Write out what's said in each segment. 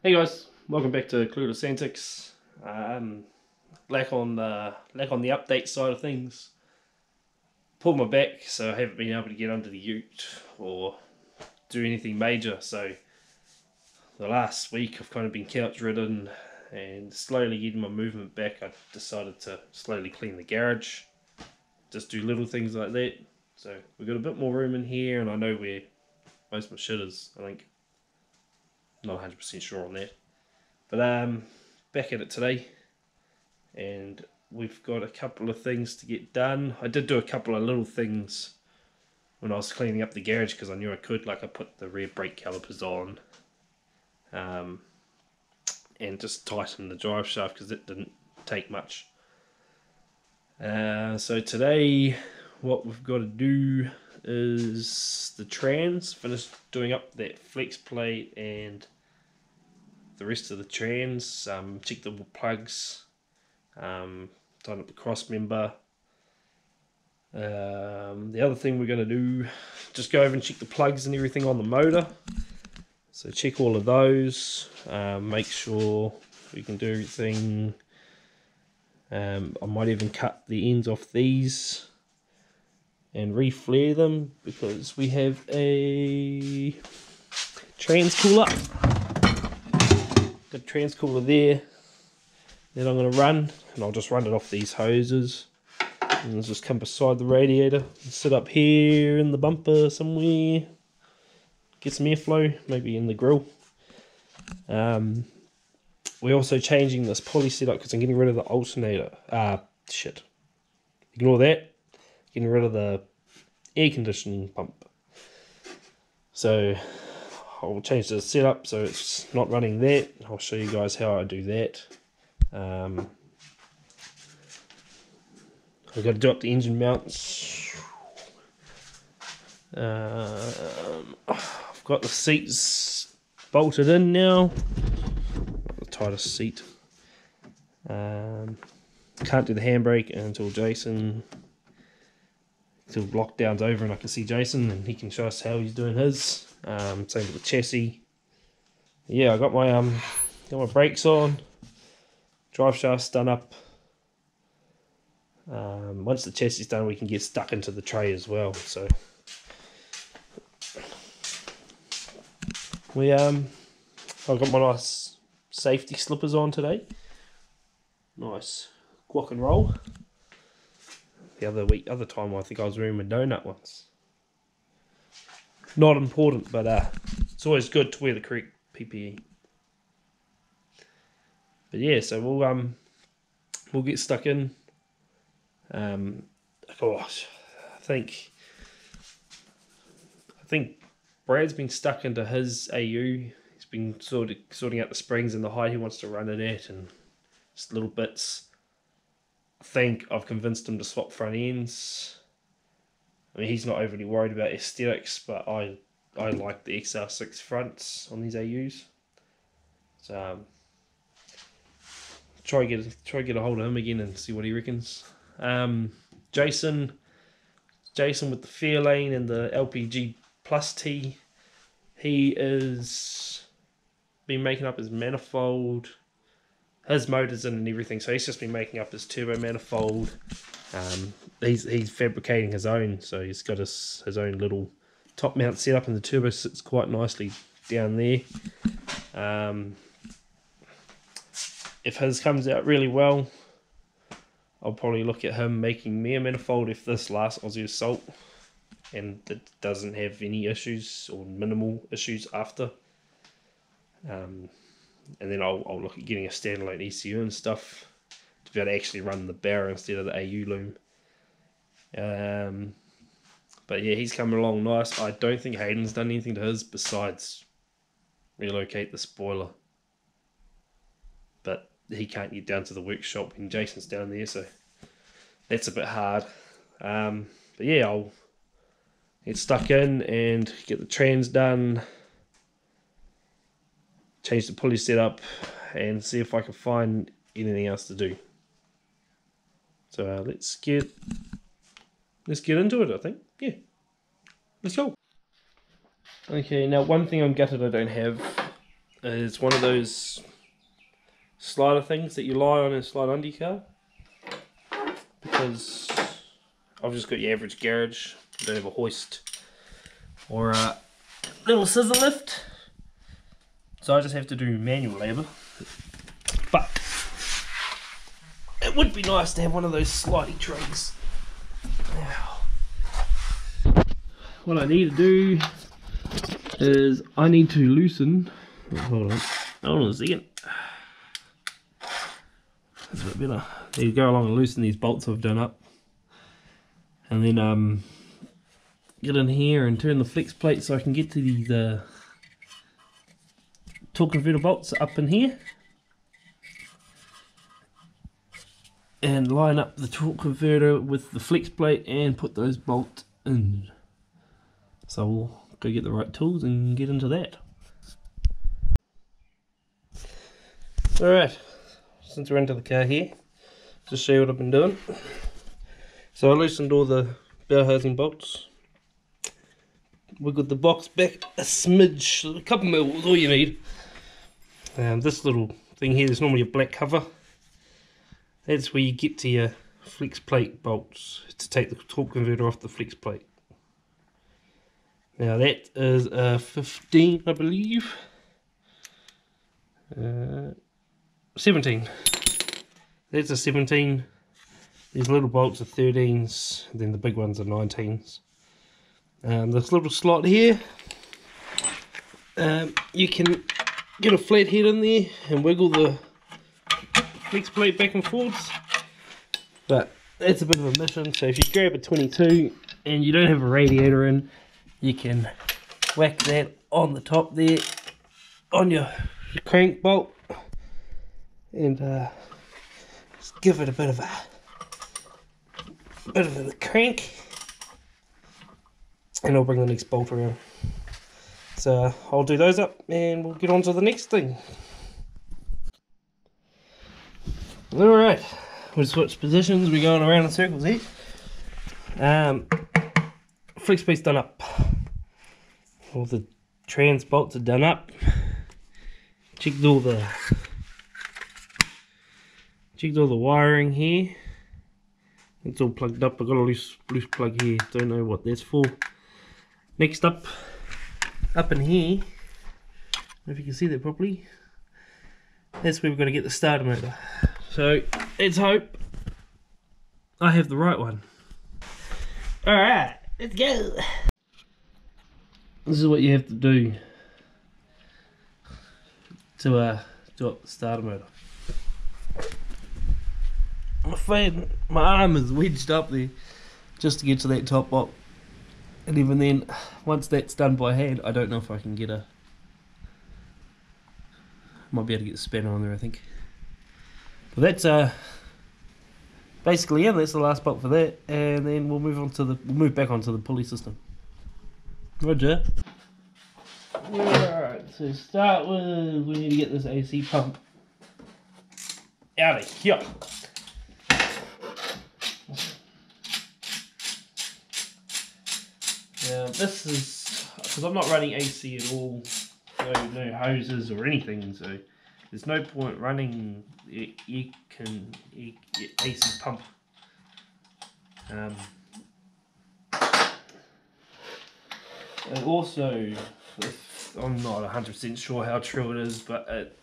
Hey guys, welcome back to Clueless Antics. Lack on the update side of things. Pulled my back, so I haven't been able to get under the ute or do anything major. So the last week I've kind of been couch ridden and slowly getting my movement back. I decided to slowly clean the garage, just do little things like that. So we've got a bit more room in here, and I know where most of my shit is. I think, not 100% sure on that. But back at it today, and we've got a couple of things to get done. I did do a couple of little things when I was cleaning up the garage because I knew I could. Like I put the rear brake calipers on, and just tightened the drive shaft because it didn't take much. So today, what we've got to do is the trans. Finish doing up that flex plate and the rest of the trans. Check the plugs. Tighten up the cross member. The other thing we're going to do, just go over and check the plugs and everything on the motor. So check all of those. Make sure we can do everything. I might even cut the ends off these and re-flare them because we have a trans cooler. Got a trans cooler there that I'm going to run, and I'll just run it off these hoses. And let's just come beside the radiator, sit up here in the bumper somewhere, get some airflow, maybe in the grill. We're also changing this pulley setup because I'm getting rid of the alternator. Shit. Ignore that. Getting rid of the air conditioning pump. So I'll change the setup so it's not running that. I'll show you guys how I do that. I've got to do up the engine mounts. I've got the seats bolted in now. Not the tightest seat. Can't do the handbrake until lockdown's over and I can see Jason and he can show us how he's doing his. Same with the chassis. Yeah, I got my brakes on. Drive shaft's done up. Once the chassis is done, we can get stuck into the tray as well. So I've got my nice safety slippers on today. Nice guac and roll. The other time I think I was wearing my donut ones. Not important, but it's always good to wear the correct PPE. But yeah, so we'll get stuck in. Gosh, I think Brad's been stuck into his AU. He's been sorting out the springs and the height he wants to run it at and just little bits. I think I've convinced him to swap front ends. I mean, he's not overly worried about aesthetics, but I like the XR6 fronts on these AUs. So try get a hold of him again and see what he reckons. Jason with the Fairlane and the LPG Plus T, he is been making up his manifold, his motors in and everything. So he's just been making up his turbo manifold. He's fabricating his own, so he's got his own little top mount set up, and the turbo sits quite nicely down there. If his comes out really well, I'll probably look at him making me a manifold if this lasts Aussie Assault and it doesn't have any issues or minimal issues after. And then I'll look at getting a standalone ECU and stuff to be able to actually run the barrow instead of the AU loom. But yeah, he's coming along nice. I don't think Hayden's done anything to his besides relocate the spoiler. But he can't get down to the workshop when Jason's down there, so that's a bit hard. But yeah, I'll get stuck in and get the trans done, change the pulley setup, and see if I can find anything else to do. So let's get into it, I think. Yeah, let's go. Okay, now one thing I'm gutted I don't have is one of those slider things that you lie on and slide under your car, because I've just got your average garage. I don't have a hoist or a little scissor lift, so I just have to do manual labour. But it would be nice to have one of those sliding trays. Now, what I need to do is I need to loosen. Oh, hold on a second. That's a bit better. There you go, along and loosen these bolts I've done up, and then get in here and turn the flex plate so I can get to these torque converter bolts up in here, and line up the torque converter with the flex plate and put those bolts in. So we'll go get the right tools and get into that. Alright, since we're into the car here, just show you what I've been doing. So I loosened all the bell housing bolts, wiggled the box back a smidge, a couple mil is all you need. This little thing here, there's normally a black cover. That's where you get to your flex plate bolts to take the torque converter off the flex plate. Now that is a 15, I believe. 17. That's a 17. These little bolts are 13s, and then the big ones are 19s. This little slot here, you can get a flat head in there and wiggle the flex plate back and forwards, but that's a bit of a mission. So if you grab a 22 and you don't have a radiator in, you can whack that on the top there on your crank bolt and just give it a bit of a crank, and I'll bring the next bolt around. So I'll do those up and we'll get on to the next thing. Alright, we'll switch positions, we're going around in circles here. Flex plate's done up. All the trans bolts are done up. Checked all the wiring here. It's all plugged up. I've got a loose plug here, don't know what that's for. Next up in here, I don't know if you can see that properly, that's where we're going to get the starter motor. So let's hope I have the right one. Alright, let's go. This is what you have to do to do up the starter motor. I'm afraid my arm is wedged up there just to get to that top bolt, and even then, once that's done by hand, I don't know if I can get might be able to get the spanner on there, I think. But that's basically it. That's the last bolt for that, and then we'll move back onto the pulley system. Roger. Alright, so to start with, we need to get this AC pump out of here. Now this is, because I'm not running AC at all, no hoses or anything, so there's no point running AC pump. And also, I'm not 100% sure how true it is, but it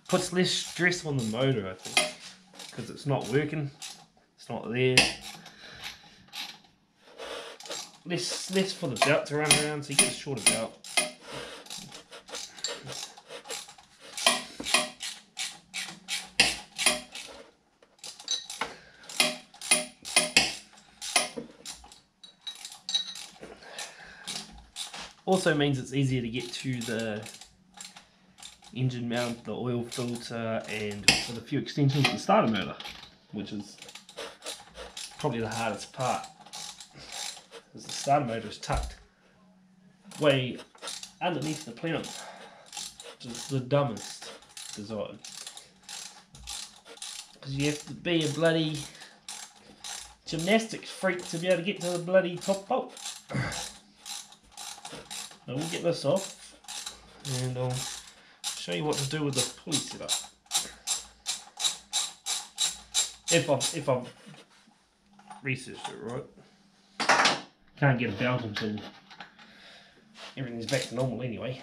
puts less stress on the motor, I think, because it's not working, it's not there. Less for the belt to run around, so you get a shorter belt. Also means it's easier to get to the engine mount, the oil filter, and with a few extensions of the starter motor, which is probably the hardest part, because the starter motor is tucked way underneath the plenum, which is the dumbest design, because you have to be a bloody gymnastics freak to be able to get to the bloody top bolt. I will get this off and I'll show you what to do with the pulley setup. If I've researched it right. Can't get a belt until everything's back to normal anyway.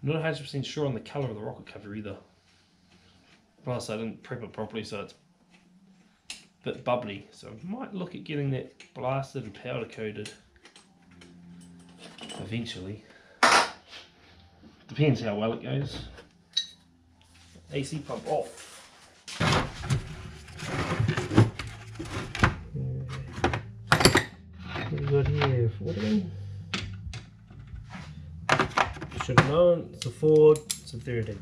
I'm not 100% sure on the colour of the rocket cover either. Plus I didn't prep it properly, so it's a bit bubbly. So I might look at getting that blasted and powder coated eventually. Depends how well it goes. AC pump off. What have we got here? 14. Should have known. It's a Ford. It's a 13.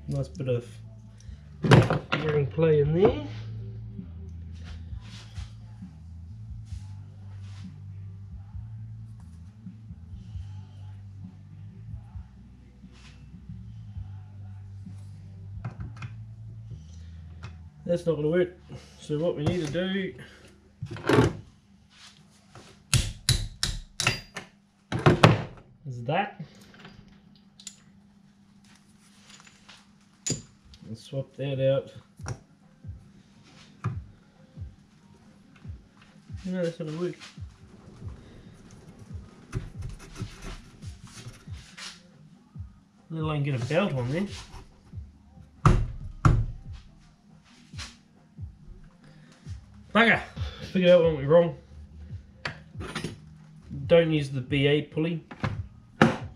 Nice bit of ring play in there. That's not going to work. So what we need to do is that. And swap that out. No, that's not going to work. Let alone get a belt on there. Bugger! Figured out what went wrong. Don't use the BA pulley.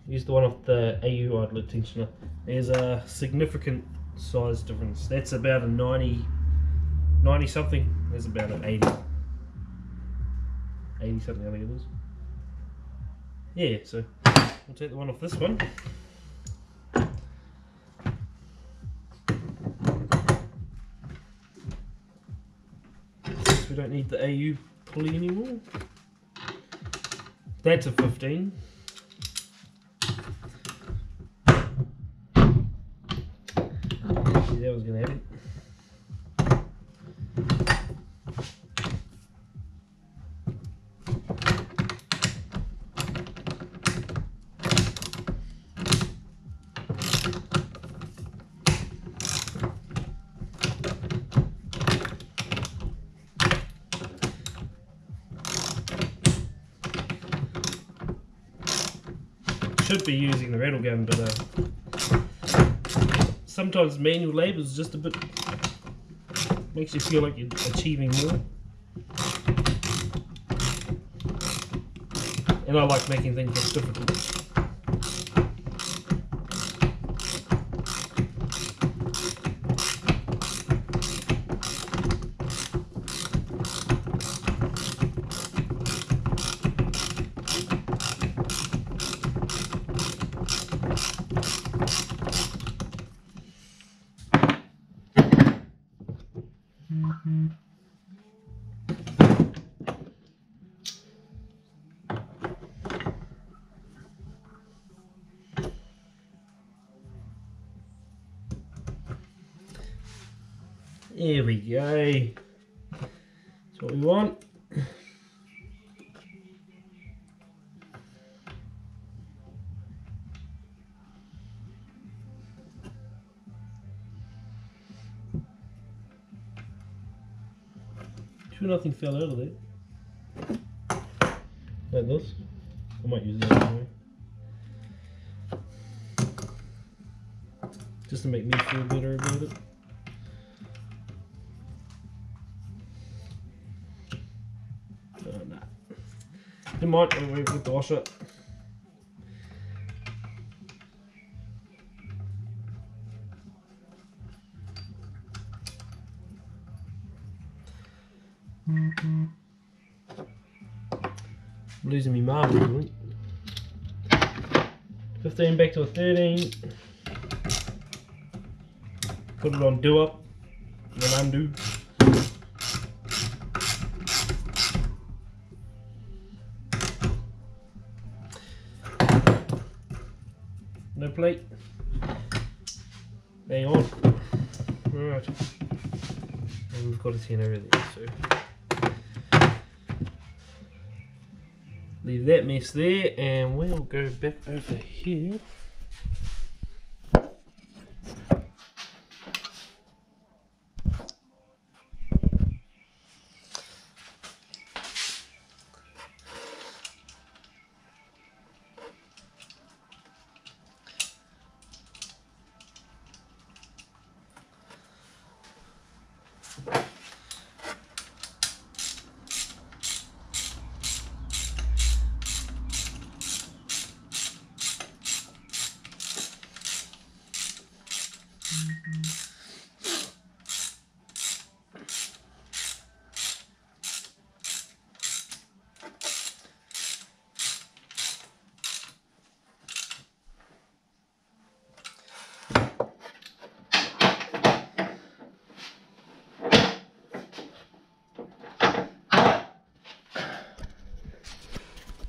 Use the one off the AU idler tensioner. There's a significant size difference. That's about a 90 something. There's about an 80 something, I think it is. Yeah, so we'll take the one off this one. We don't need the AU pulley anymore. That's a 15. That was going to have it. Should be using the rattle gun, but sometimes manual labour is just a bit, makes you feel like you're achieving more. And I like making things look difficult. There we go. That's what we want. Sure nothing fell out of there. Like this. I might use that anyway. Just to make me feel better about it. Nah. It might anyway with the washer. I'm losing me marbles. 15 back to a 13. Put it on do up, then undo. No plate. Hang on. Alright. And we've got a 10 over there, so leave that mess there, and we'll go back over here.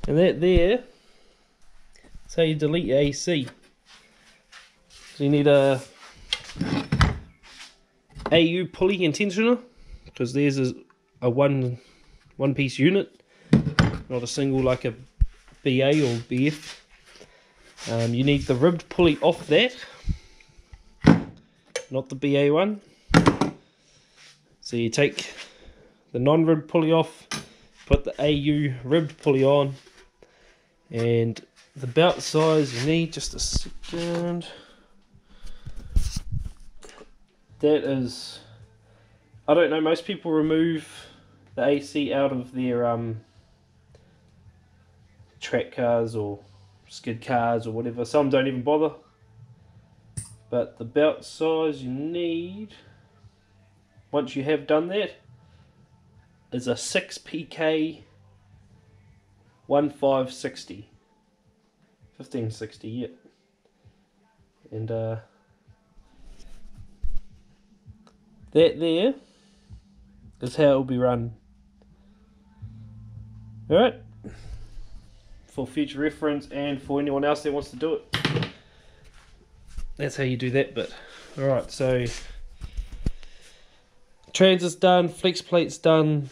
And that there, that's how you delete your AC. So you need a AU pulley and tensioner, because there's a one piece unit, not a single like a BA or BF. You need the ribbed pulley off that, not the BA one. So you take the non-ribbed pulley off, put the AU ribbed pulley on, and the belt size you need, just a second. That is, I don't know, most people remove the AC out of their track cars or skid cars or whatever. Some don't even bother. But the belt size you need, once you have done that, is a 6PK 1560. 1560, yeah. And that there is how it will be run. Alright? For future reference and for anyone else that wants to do it. That's how you do that bit. Alright, so transit's done, flex plate's done,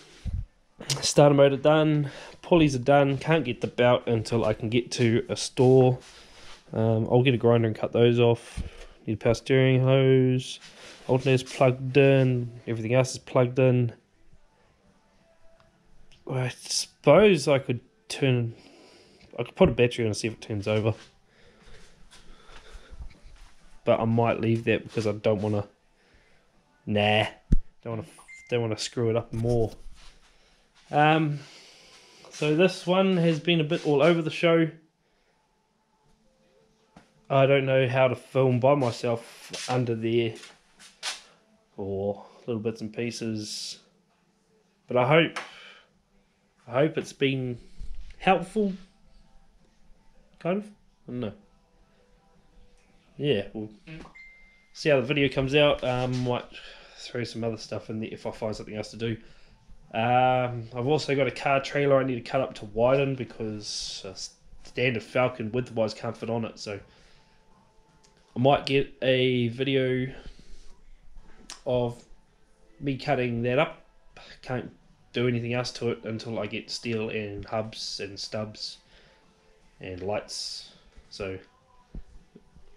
starter motor done, pulleys are done. Can't get the belt until I can get to a store. I'll get a grinder and cut those off. Need a power steering hose. Alternator's plugged in. Everything else is plugged in. I suppose I could put a battery on and see if it turns over. But I might leave that because I don't want to. Nah, don't want to screw it up more. So this one has been a bit all over the show. I don't know how to film by myself under there or little bits and pieces, but I hope it's been helpful. Kind of. I don't know. Yeah, we'll see how the video comes out. Might throw some other stuff in there if I find something else to do. I've also got a car trailer I need to cut up to widen because standard Falcon width-wise can't fit on it, so I might get a video of me cutting that up. Can't do anything else to it until I get steel and hubs and stubs and lights, so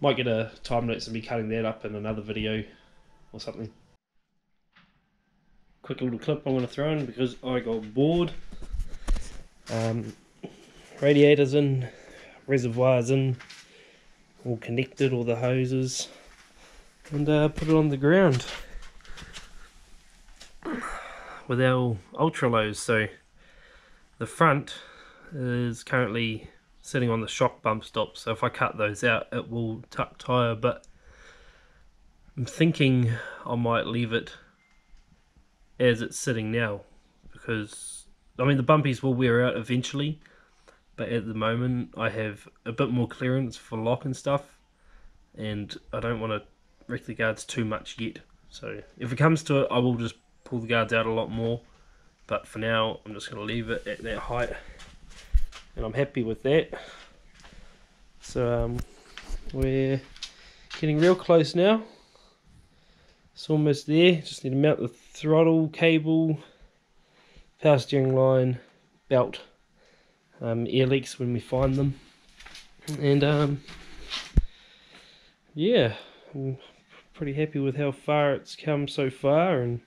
might get a time lapse of me cutting that up in another video or something. Quick little clip I'm going to throw in because I got bored. Radiators in, reservoirs in, all connected, all the hoses, and put it on the ground with our ultra lows. So the front is currently sitting on the shock bump stops, so if I cut those out it will tuck tyre, but I'm thinking I might leave it as it's sitting now, because I mean the bumpies will wear out eventually, but at the moment I have a bit more clearance for lock and stuff, and I don't want to wreck the guards too much yet. So if it comes to it, I will just pull the guards out a lot more, but for now I'm just going to leave it at that height, and I'm happy with that. So we're getting real close now. It's almost there. Just need to mount the throttle cable, power steering line, belt, air leaks when we find them, and yeah, I'm pretty happy with how far it's come so far, and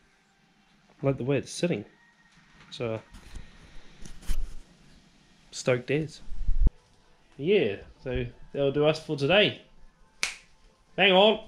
I like the way it's sitting. So stoked as. Yeah, so that'll do us for today. Hang on.